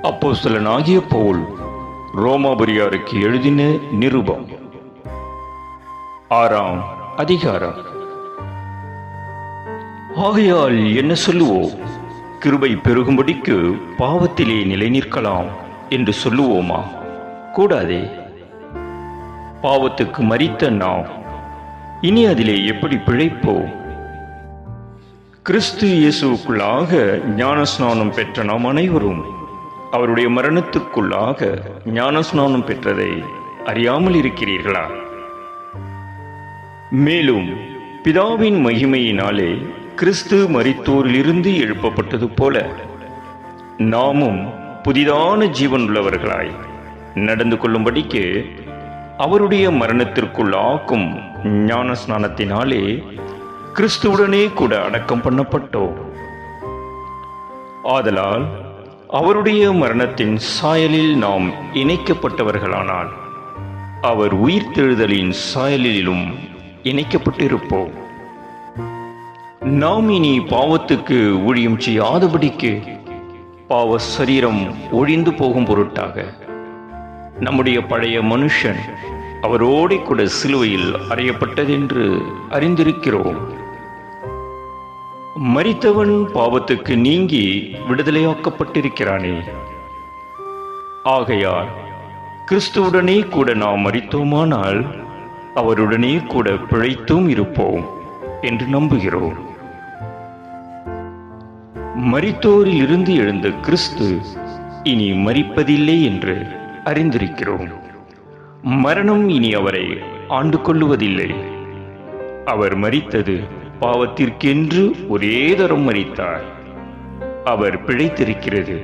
அப்போஸ்தலனாகிய பவுல் ரோமாபுரியாருக்கு எழுதின நிருபம் 6ஆம் அதிகாரம். ஆகையால் என்ன சொல்லுவோம்? கிருபை பெருகும்படிக்கு பாவத்திலே நிலை நிற்கலாம் என்று சொல்லுவோமா? கூடாதே. பாவத்துக்கு மரித்த நாம் இனி அதிலே எப்படி பிழைப்போம்? கிறிஸ்து இயேசுவுக்குள்ளாக ஞானஸ்நானம் பெற்ற நாம் அனைவரும் அவருடைய மரணத்துக்குள்ளாக ஞானஸ்நானம் பெற்றதை அறியாமல் இருக்கிறீர்களா? மேலும் பிதாவின் மகிமையினாலே கிறிஸ்து மரித்தோரிலிருந்து எழுப்பப்பட்டது போல நாமும் புதிதான ஜீவன் உள்ளவர்களாய் நடந்து கொள்ளும்படிக்கு அவருடைய மரணத்திற்குள்ளாக்கும் ஞானஸ்நானத்தினாலே கிறிஸ்துவுடனே கூட அடக்கம் பண்ணப்பட்டோம். ஆதலால் அவருடைய மரணத்தின் சாயலில் நாம் இணைக்கப்பட்டவர்களானால் அவர் உயிர்த்தெழுதலின் சாயலிலும் இணைக்கப்பட்டிருப்போம். நாம் இனி பாவத்துக்கு ஊழியம் செய்யாதபடிக்கு பாவ சரீரம் ஒழிந்து போகும் பொருட்டாக நம்முடைய பழைய மனுஷன் அவரோடு கூட சிலுவையில் அறையப்பட்டதென்று அறிந்திருக்கிறோம். மரித்தவன் பாவத்துக்கு நீங்கி விடுதலையாக்கப்பட்டிருக்கிறானே. ஆகையால் கிறிஸ்துவுடனே கூட நாம் மரித்தோமானால் அவருடனே கூட பிழைத்தும் இருப்போம் என்று நம்புகிறோம். மரித்தோரில் இருந்து எழுந்த கிறிஸ்து இனி மரிப்பதில்லை என்று அறிந்திருக்கிறோம். மரணம் இனி அவரை ஆண்டு கொள்ளுவதில்லை. அவர் மரித்தது பாவத்திற்கென்று ஒரே தரம் மரித்தார். அவர் பிழைத்திருக்கிறது,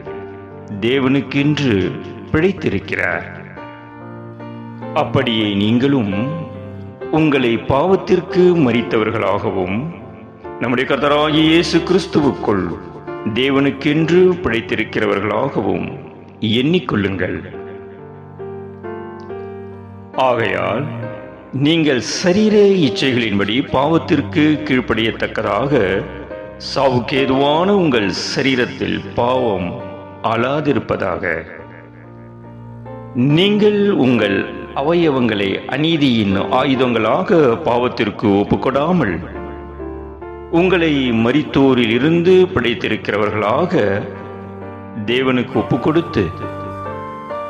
தேவனுக்கென்று பிழைத்திருக்கிறார். அப்படியே நீங்களும் உங்களை பாவத்திற்கு மரித்தவர்களாகவும் நம்முடைய கர்த்தராகிய இயேசு கிறிஸ்துவுக்குள் தேவனுக்கென்று பிழைத்திருக்கிறவர்களாகவும் எண்ணிக்கொள்ளுங்கள். ஆகையால் நீங்கள் சரீர இச்சைகளின்படி பாவத்திற்கு கீழ்ப்படியத்தக்கதாக சாவுக்கேதுவான உங்கள் சரீரத்தில் பாவம் ஆளாதிருப்பதாக. நீங்கள் உங்கள் அவயவங்களை அநீதியின் ஆயுதங்களாக பாவத்திற்கு ஒப்புக்கொடாமல் உங்களை மரித்தோரில் இருந்து பிழைத்திருக்கிறவர்களாக தேவனுக்கு ஒப்புக்கொடுத்து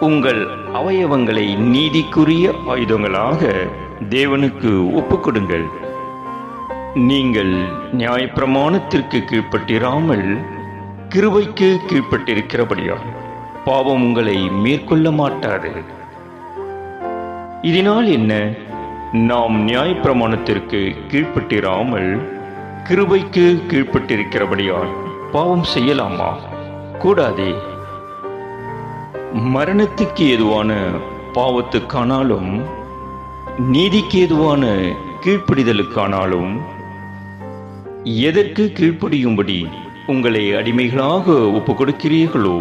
உங்கள் அவயவங்களை நீதிக்குரிய ஆயுதங்களாக தேவனுக்கு ஒப்புக்கொடுங்கள். நீங்கள் நியாயப்பிரமாணத்திற்கு கீழ்ப்பட்டிராமல் கிருபைக்கு கீழ்ப்பட்டிருக்கிறபடியால் பாவம் உங்களை மேற்கொள்ள மாட்டாது. இதனால் என்ன? நாம் நியாயப்பிரமாணத்திற்கு கீழ்ப்பட்டிராமல் கிருபைக்கு கீழ்ப்பட்டிருக்கிறபடியால் பாவம் செய்யலாமா? கூடாதே. மரணத்துக்கு ஏதுவான பாவத்துக்கானாலும் நீதிக்கு ஏதுவான கீழ்ப்படிதலுக்கானாலும் எதற்கு கீழ்ப்படியும்படி உங்களை அடிமைகளாக ஒப்புக் கொடுக்கிறீர்களோ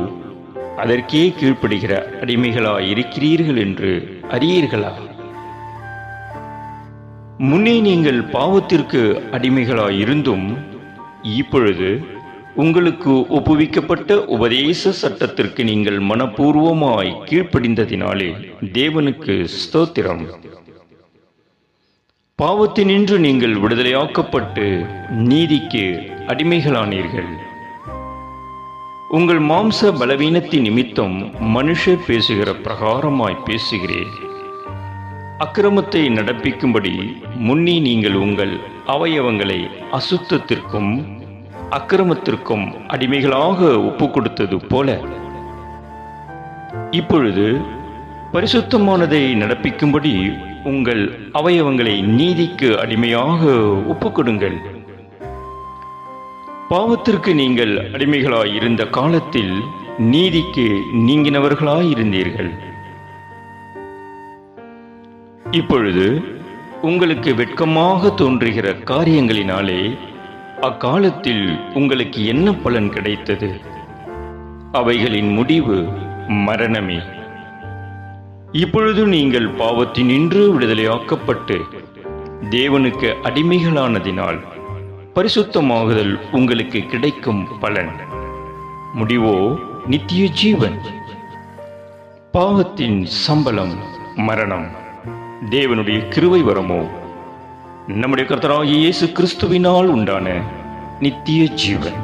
அதற்கே கீழ்ப்படுகிற அடிமைகளாய் இருக்கிறீர்கள் என்று அறியீர்களா? முன்னே நீங்கள் பாவத்திற்கு அடிமைகளாய் இருந்தும் இப்பொழுது உங்களுக்கு ஒப்புவிக்கப்பட்ட உபதேச சட்டத்திற்கு நீங்கள் மனப்பூர்வமாய் கீழ்ப்படிந்ததினாலே தேவனுக்கு ஸ்தோத்திரம். பாவத்தினின்று நீங்கள் விடுதலையாக்கப்பட்டு நீதிக்கு அடிமைகளானீர்கள். உங்கள் மாம்ச பலவீனத்தின் நிமித்தம் மனுஷர் பேசுகிற பிரகாரமாய் பேசுகிறேன். அக்கிரமத்தை நடப்பிக்கும்படி முன்னே நீங்கள் உங்கள் அவயவங்களை அசுத்தத்திற்கும் அக்கிரமத்திற்கும் அடிமைகளாக ஒப்புக் கொடுத்தது போல இப்பொழுது பரிசுத்தமானதை நடப்பிக்கும்படி உங்கள் அவயவங்களை நீதிக்கு அடிமையாக ஒப்புக்கொடுங்கள். பாவத்திற்கு நீங்கள் அடிமைகளாய் இருந்த காலத்தில் நீதிக்கு நீங்கினவர்களாய் இருந்தீர்கள். இப்பொழுது உங்களுக்கு வெட்கமாக தோன்றுகிற காரியங்களினாலே அக்காலத்தில் உங்களுக்கு என்ன பலன் கிடைத்தது? அவைகளின் முடிவு மரணமே. இப்பொழுது நீங்கள் பாவத்தினின்று விடுதலையாக்கப்பட்டு தேவனுக்கு அடிமைகளானதினால் பரிசுத்தமாகுதல் உங்களுக்கு கிடைக்கும் பலன். முடிவோ நித்திய ஜீவன். பாவத்தின் சம்பளம் மரணம், தேவனுடைய கிருபை வரமோ நம்முடைய கர்த்தராகிய இயேசு கிறிஸ்துவினால் உண்டான நித்திய ஜீவன்.